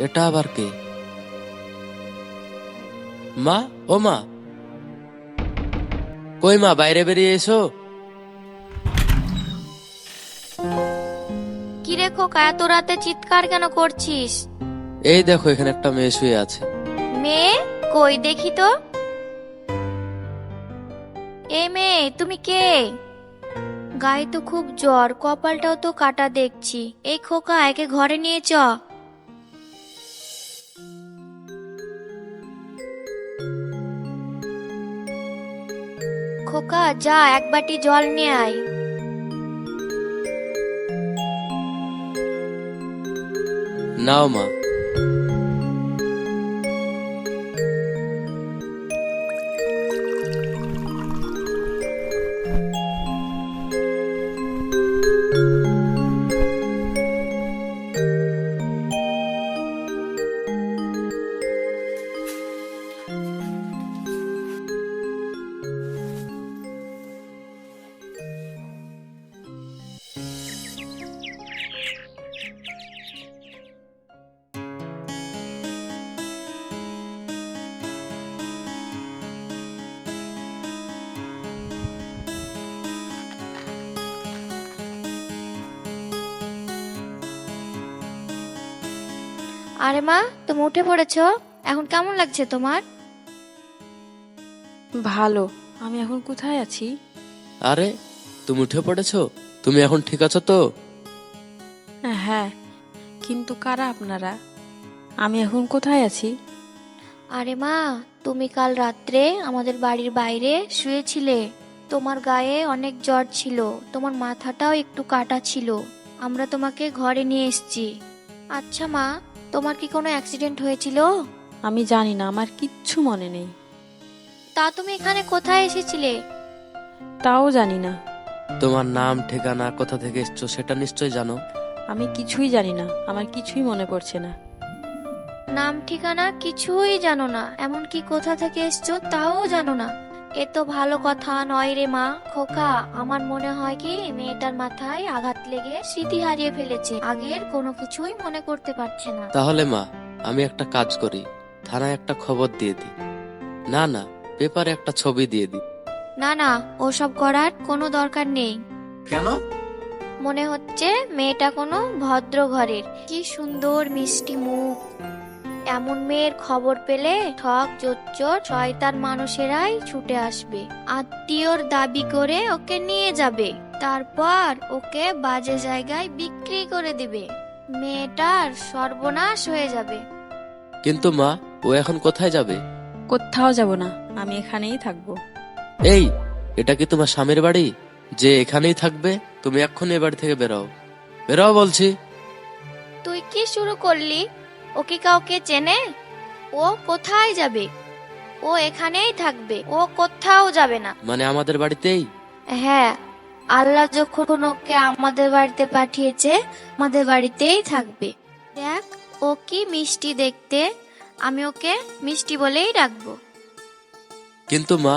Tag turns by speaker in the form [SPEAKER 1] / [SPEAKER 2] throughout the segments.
[SPEAKER 1] এটা আবার কে? মা, ও মা, কই মা, বাইরে বেরিয়ে এসো।
[SPEAKER 2] কি রে খোকা, এত রাতে চিৎকার কেন করছিস?
[SPEAKER 1] এই দেখো, এখানে একটা মেয়ে শুয়ে আছে।
[SPEAKER 2] মেয়ে? কই দেখি তো। এ মেয়ে, তুমি কে? গায়ে তো খুব জ্বর, কপালটাও তো কাটা দেখছি। এই খোকা, একে ঘরে নিয়ে চ। খোকা যা, এক বাটি জল নিয়ে আয়।
[SPEAKER 1] নাও মা।
[SPEAKER 2] আরে মা, তুমি উঠে পড়েছো? এখন কেমন লাগছে তোমার?
[SPEAKER 3] ভালো। আমি এখন কোথায় আছি?
[SPEAKER 1] আরে, তুমি উঠে পড়েছো? তুমি এখন ঠিক আছো তো?
[SPEAKER 3] হ্যাঁ, কিন্তু কারা আপনারা? আমি এখন কোথায় আছি?
[SPEAKER 2] আরে মা, তুমি কাল রাত্রে আমাদের বাড়ির বাইরে শুয়েছিলে। তোমার গায়ে অনেক জ্বর ছিল, তোমার মাথাটাও একটু কাটা ছিল। আমরা তোমাকে ঘরে নিয়ে এসেছি। আচ্ছা মা, তোমার কি কোনো অ্যাক্সিডেন্ট হয়েছিল?
[SPEAKER 3] আমি জানি না, আমার কিচ্ছু মনে নেই।
[SPEAKER 2] তা তুমি এখানে কোথায় এসেছিলে?
[SPEAKER 3] তাও জানি না।
[SPEAKER 1] তোমার নাম, ঠিকানা, কোথা থেকে এসছো সেটা নিশ্চয় জানো।
[SPEAKER 3] আমি কিছুই জানি না, আমার কিছুই মনে পড়ছে না।
[SPEAKER 2] নাম ঠিকানা কিছুই জানো না, এমনকি কোথা থেকে এসছো তাও জানো না? এ তো ভালো কথা নয় রে মা। খোকা, আমার মনে হয় কি মেয়েটার মাথায় আঘাত লেগে স্মৃতি হারিয়ে ফেলেছে, আগের কোনো কিছুই মনে করতে পারছে না।
[SPEAKER 1] তাহলে মা, আমি একটা কাজ করি, থানায় একটা খবর দিয়ে দিই। না না, পেপারে একটা ছবি দিয়ে দিই।
[SPEAKER 2] না না, ওসব করার কোনো দরকার নেই।
[SPEAKER 1] কেন?
[SPEAKER 2] মনে হচ্ছে মেয়েটা কোনো ভদ্র ঘরের, কি সুন্দর মিষ্টি মুখ। এমন মেয়ের খবর পেলে ঠক জোচ্চোর শয়তান মানুষেরাই ছুটে আসবে, আত্মীয়র দাবি করে ওকে নিয়ে যাবে, তারপর ওকে বাজে জায়গায় বিক্রি করে দিবে। মেয়েটার সর্বনাশ হয়ে যাবে।
[SPEAKER 1] কিন্তু মা, ও এখন কোথায় যাবে?
[SPEAKER 3] কোথাও যাব না, আমি এখানেই থাকবো।
[SPEAKER 1] এই, এটা কি তোমার স্বামীর বাড়ি যে এখানেই থাকবে? তুমি এক্ষুনি এ বাড়ি থেকে বেরাও, বেরাও বলছি।
[SPEAKER 2] তুই কি শুরু করলি? ও কি কাউকে চেনে? ও কোথায় যাবে? ও এখানেই থাকবে, ও কোথাও যাবে না।
[SPEAKER 1] মানে আমাদের বাড়িতেই?
[SPEAKER 2] হ্যাঁ, আল্লাহ যখন ওকে আমাদের বাড়িতে পাঠিয়েছে, আমাদের বাড়িতেই থাকবে। দেখ, ও কি মিষ্টি দেখতে, আমি ওকে মিষ্টি বলেই ডাকবো।
[SPEAKER 1] কিন্তু মা।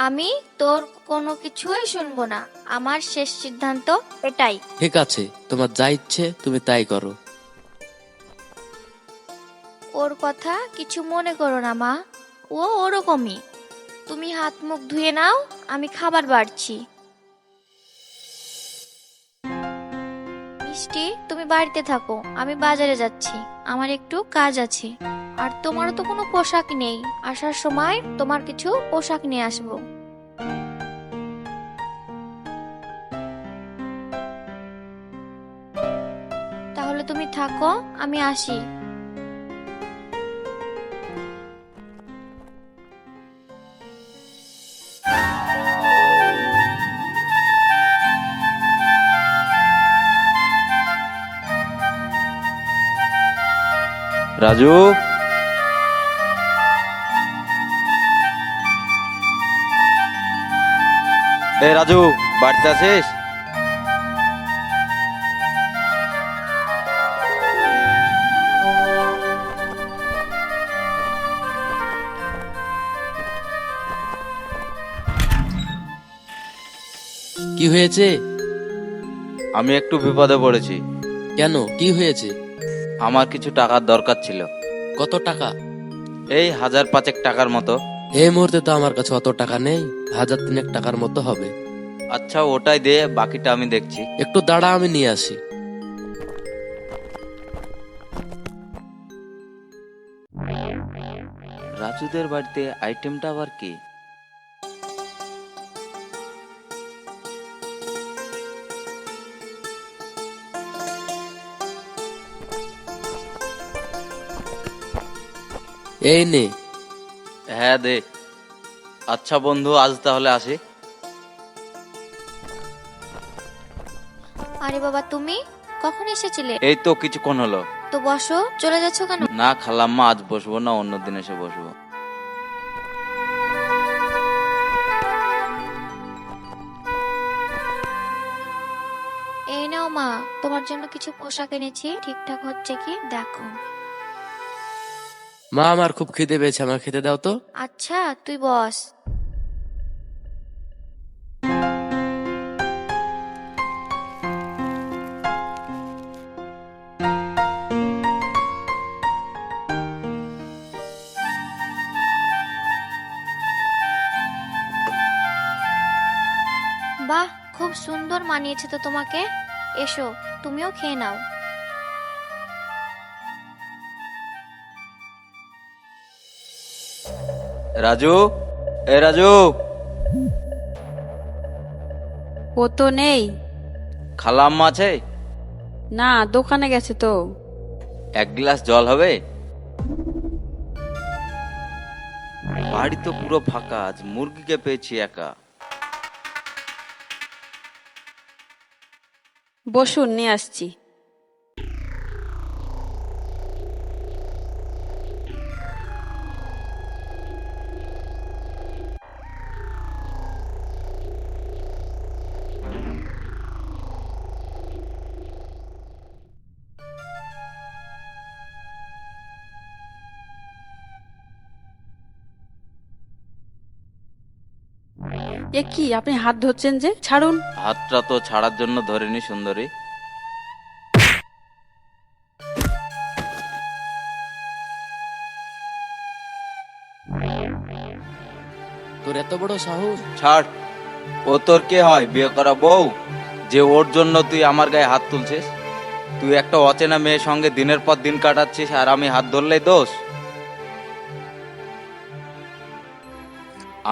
[SPEAKER 2] আমি তোর কোনো কিছুই শুনবো না, আমার শেষ সিদ্ধান্ত এটাই।
[SPEAKER 1] ঠিক আছে, তোমার যা ইচ্ছে তুমি তাই করো।
[SPEAKER 2] ওর কথা কিছু মনে করো না মা, ও ওরকমই। তুমি হাত মুখ ধুয়ে নাও, আমি খাবার বাড়ছি। মিষ্টি, তুমি বাড়িতে থাকো, আমি বাজারে যাচ্ছি, আমার একটু কাজ আছে। আর তোমারও তো কোনো পোশাক নেই, আসার সময় তোমার কিছু পোশাক নিয়ে আসবো। তাহলে তুমি থাকো, আমি আসি।
[SPEAKER 4] রাজু, এ রাজু, বাড়িতে আছিস?
[SPEAKER 1] কি হয়েছে?
[SPEAKER 4] আমি একটু বিপদে পড়েছি।
[SPEAKER 1] কেন, কি হয়েছে?
[SPEAKER 4] আমার কিছু টাকার দরকার ছিল।
[SPEAKER 1] কত টাকা?
[SPEAKER 4] এই 1,000-5 টাকার মতো।
[SPEAKER 1] এই মুহূর্তে তো আমার কাছে অত টাকা নেই, 1,000-3 টাকার মতো হবে।
[SPEAKER 4] আচ্ছা, ওটাই দে, বাকিটা আমি দেখছি।
[SPEAKER 1] একটু দাঁড়া, আমি নিয়ে আসি।
[SPEAKER 4] রাজুদের বাড়িতে আইটেমটা আবার কি?
[SPEAKER 1] এই নে।
[SPEAKER 4] হ্যাঁ দে। আচ্ছা বন্ধু, আজ তাহলে আসি।
[SPEAKER 2] আরে বাবা, তুমি কখন এসেছিলে?
[SPEAKER 4] এই তো কিছুক্ষণ হলো।
[SPEAKER 2] তো বসো, চলে যাচ্ছ কেন?
[SPEAKER 4] না খালাম্মা, আজ বসবো না, অন্যদিন এসে বসবো।
[SPEAKER 2] এই নাও মা, তোমার জন্য কিছু পোশাক এনেছি, ঠিকঠাক হচ্ছে কি দেখো।
[SPEAKER 1] মা, আমার খুব খিদে পেয়েছে, আমার খেতে দাও তো।
[SPEAKER 2] আচ্ছা, তুই বস। বাহ, খুব সুন্দর মানিয়েছে তো তোমাকে। এসো, তুমিও খেয়ে নাও।
[SPEAKER 4] রাজু, এ রাজু,
[SPEAKER 3] ও তো নেই।
[SPEAKER 4] খালাম্মা আছে?
[SPEAKER 3] না, দোকানে গেছে তো।
[SPEAKER 4] এক গ্লাস জল হবে? বাড়ি তো পুরো ফাঁকা, আজ মুরগিকে পেয়েছি একা।
[SPEAKER 3] বসুন, নিয়ে আসছি। এ কি, আপনি হাত ধরছেন যে? ছাড়ুন।
[SPEAKER 4] হাতটা তো ছাড়ার জন্য ধরেনি সুন্দরী।
[SPEAKER 1] তোর এত বড় সাহস!
[SPEAKER 4] ছাড়। ও তোর কে হয়, বিয়ে করা বউ, যে ওর জন্য তুই আমার গায়ে হাত তুলছিস? তুই একটা অচেনা মেয়ের সঙ্গে দিনের পর দিন কাটাচ্ছিস, আর আমি হাত ধরলেই দোষ?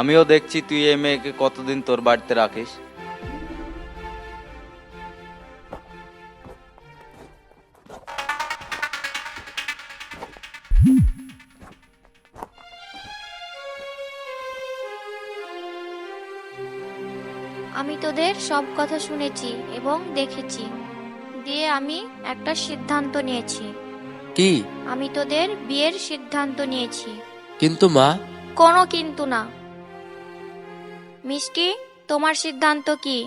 [SPEAKER 4] আমিও দেখছি তুই এই মেয়েকে কতদিন তোর বাড়িতে রাখিস।
[SPEAKER 2] আমি তোদের সব কথা শুনেছি এবং দেখেছি, দিয়ে আমি একটা সিদ্ধান্ত নিয়েছি।
[SPEAKER 1] কি?
[SPEAKER 2] আমি তোদের বিয়ের সিদ্ধান্ত নিয়েছি।
[SPEAKER 1] কিন্তু মা।
[SPEAKER 2] কোনো কিন্তু না। মিষ্টি, তোমার সিদ্ধান্ত কি?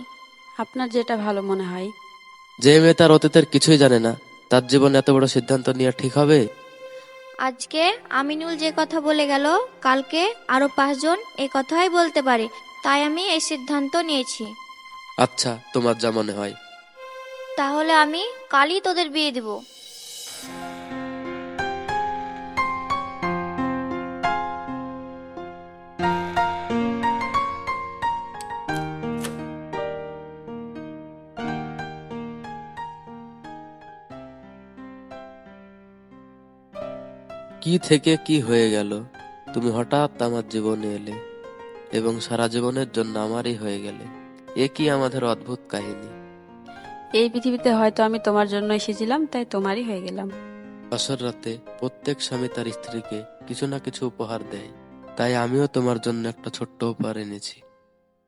[SPEAKER 3] আপনার যেটা ভালো মনে হয়।
[SPEAKER 1] যে মেয়ে তার অতীতের কিছুই জানে না, তার জীবনে এত বড় সিদ্ধান্ত নেওয়া ঠিক হবে?
[SPEAKER 2] আজকে আমিনুল যে কথা বলে গেল, কালকে আরো 5 জন এ কথাই বলতে পারে, তাই আমি এই সিদ্ধান্ত নিয়েছি।
[SPEAKER 1] আচ্ছা, তোমার যা মনে হয়।
[SPEAKER 2] তাহলে আমি কালই তোদের বিয়ে দেব।
[SPEAKER 1] কি থেকে কি হয়ে গেল? তুমি হঠাৎ আমার জীবনে এলে এবং সারা জীবনের জন্য আমারই হয়ে গেলে। এ কি আমাদের অদ্ভুত কাহিনী!
[SPEAKER 3] এই পৃথিবীতে হয়তো আমি তোমার জন্য এসেছিলাম, তাই তোমারই হয়ে গেলাম।
[SPEAKER 1] বাসর রাতে প্রত্যেক স্বামী তার স্ত্রীকে কিছু না কিছু উপহার দেয়, তাই আমিও তোমার জন্য একটা ছোট্ট উপহার এনেছি।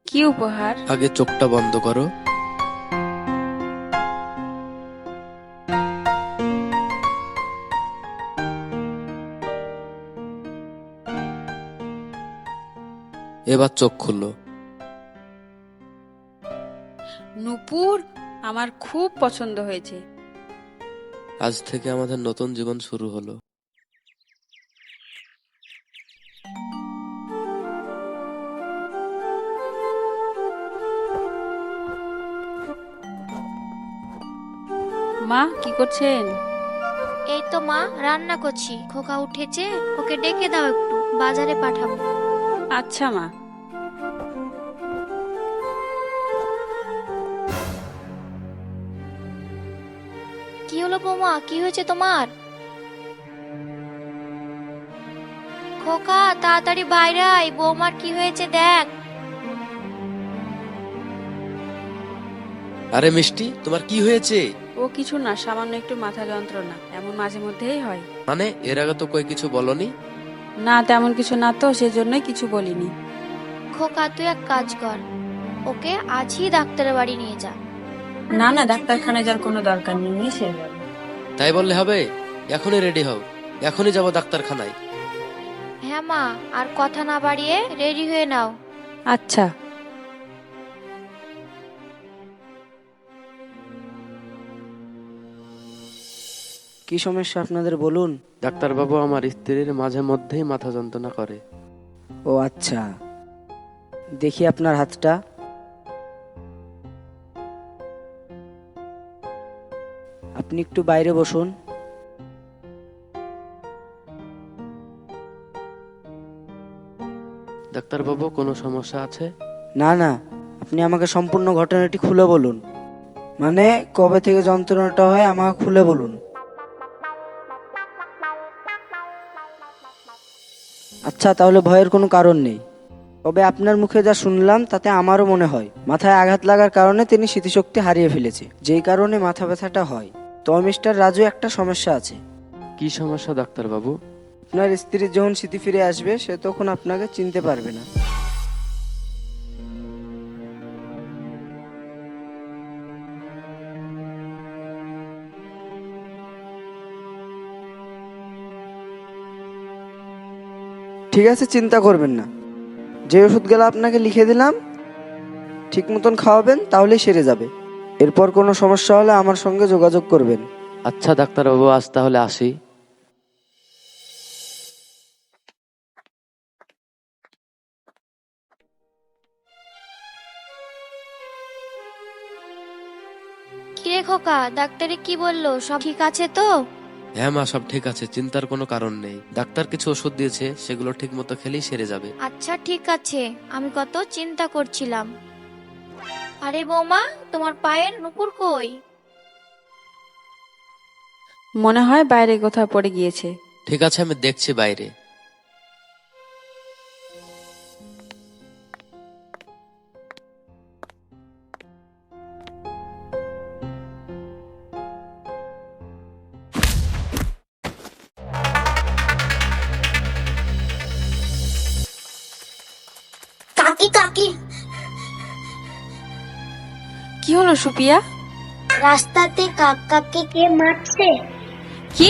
[SPEAKER 3] কি উপহার?
[SPEAKER 1] আগে চোখটা বন্ধ করো। এবার চোখ খুলো।
[SPEAKER 3] নূপুর, আমার খুব পছন্দ হয়েছে।
[SPEAKER 1] আজ থেকে আমাদের নতুন জীবন শুরু হলো।
[SPEAKER 3] মা, কি করছেন?
[SPEAKER 2] এই তো মা, রান্না করছি। খোকা উঠেছে, ওকে ডেকে দাও, একটু বাজারে পাঠাবো।
[SPEAKER 3] আচ্ছা মা।
[SPEAKER 2] কি হলো বৌমা, কি হয়েছে তোমার? খোকা, তাড়াতাড়ি বাইরে আয়, বৌমার কি হয়েছে দেখ।
[SPEAKER 1] আরে মিষ্টি, তোমার কি হয়েছে?
[SPEAKER 3] ও কিছু না, সামান্য একটু মাথা যন্ত্রণা, এমন মাঝে মধ্যেই হয়।
[SPEAKER 1] মানে এর আগে তো কই কিছু বলনি।
[SPEAKER 3] না, তেমন কিছু না তো, সেজন্যই কিছু বলিনি।
[SPEAKER 2] খোকা, তুই এক কাজ কর, ওকে আজই ডাক্তারের বাড়ি নিয়ে যা।
[SPEAKER 5] না না, ডাক্তারখানায় যাওয়ার কোনো দরকার নেই, নিয়ে সে যাবে।
[SPEAKER 1] তাই বললে হবে? এখনই রেডি হও, এখনই যাব ডাক্তারখানায়।
[SPEAKER 2] হ্যাঁ মা, আর কথা না বাড়িয়ে রেডি হয়ে নাও।
[SPEAKER 3] আচ্ছা।
[SPEAKER 6] কি সমস্যা আপনাদের বলুন।
[SPEAKER 1] ডাক্তারবাবু, আমার স্ত্রীর মাঝে মধ্যেই মাথা যন্ত্রণা করে।
[SPEAKER 6] ও আচ্ছা, দেখি আপনার হাতটা। আপনি একটু বাইরে বসুন।
[SPEAKER 1] ডাক্তারবাবু, কোনো সমস্যা আছে?
[SPEAKER 6] না না, আপনি আমাকে সম্পূর্ণ ঘটনাটি খুলে বলুন। মানে কবে থেকে যন্ত্রণাটা হয় আমাকে খুলে বলুন। আচ্ছা, তাহলে ভয়ের কোনো কারণ নেই। তবে আপনার মুখে যা শুনলাম তাতে আমারও মনে হয় মাথায় আঘাত লাগার কারণে তিনি স্মৃতিশক্তি হারিয়ে ফেলেছে, যেই কারণে মাথা ব্যথাটা হয়। তো মিস্টার রাজু, একটা সমস্যা আছে।
[SPEAKER 1] কি সমস্যা ডাক্তারবাবু?
[SPEAKER 6] আপনার স্ত্রীর যখন স্মৃতি ফিরে আসবে সে তখন আপনাকে চিনতে পারবে না। ঠিক আছে, চিন্তা করবেন না। যে ওষুধগুলো আপনাকে লিখে দিলাম ঠিক মতন খাওয়াবেন, তাহলেই সেরে যাবে। এরপর কোনো সমস্যা হলে আমার সঙ্গে যোগাযোগ করবেন।
[SPEAKER 1] আচ্ছা ডাক্তারবাবু, আজ তাহলে আসি।
[SPEAKER 2] কিরে খোকা, ডাক্তারে কি বললো, সব ঠিক আছে তো?
[SPEAKER 1] হ্যাঁ মা, সব ঠিক আছে, চিন্তার কোনো কারণ নেই। ডাক্তার কিছু ওষুধ দিয়েছে, সেগুলো ঠিক মতো খেলেই সেরে যাবে।
[SPEAKER 2] আচ্ছা ঠিক আছে, আমি কত চিন্তা করছিলাম। আরে বৌমা, তোমার পায়ের নুপুর কই?
[SPEAKER 3] মনে হয় বাইরে কোথাও পড়ে গিয়েছে।
[SPEAKER 1] ঠিক আছে, আমি দেখছি বাইরে।
[SPEAKER 7] কাকি কাকি,
[SPEAKER 3] কি হলো সুপিয়া?
[SPEAKER 7] রাস্তাতে কাকাকে কে মারছে?
[SPEAKER 3] কি?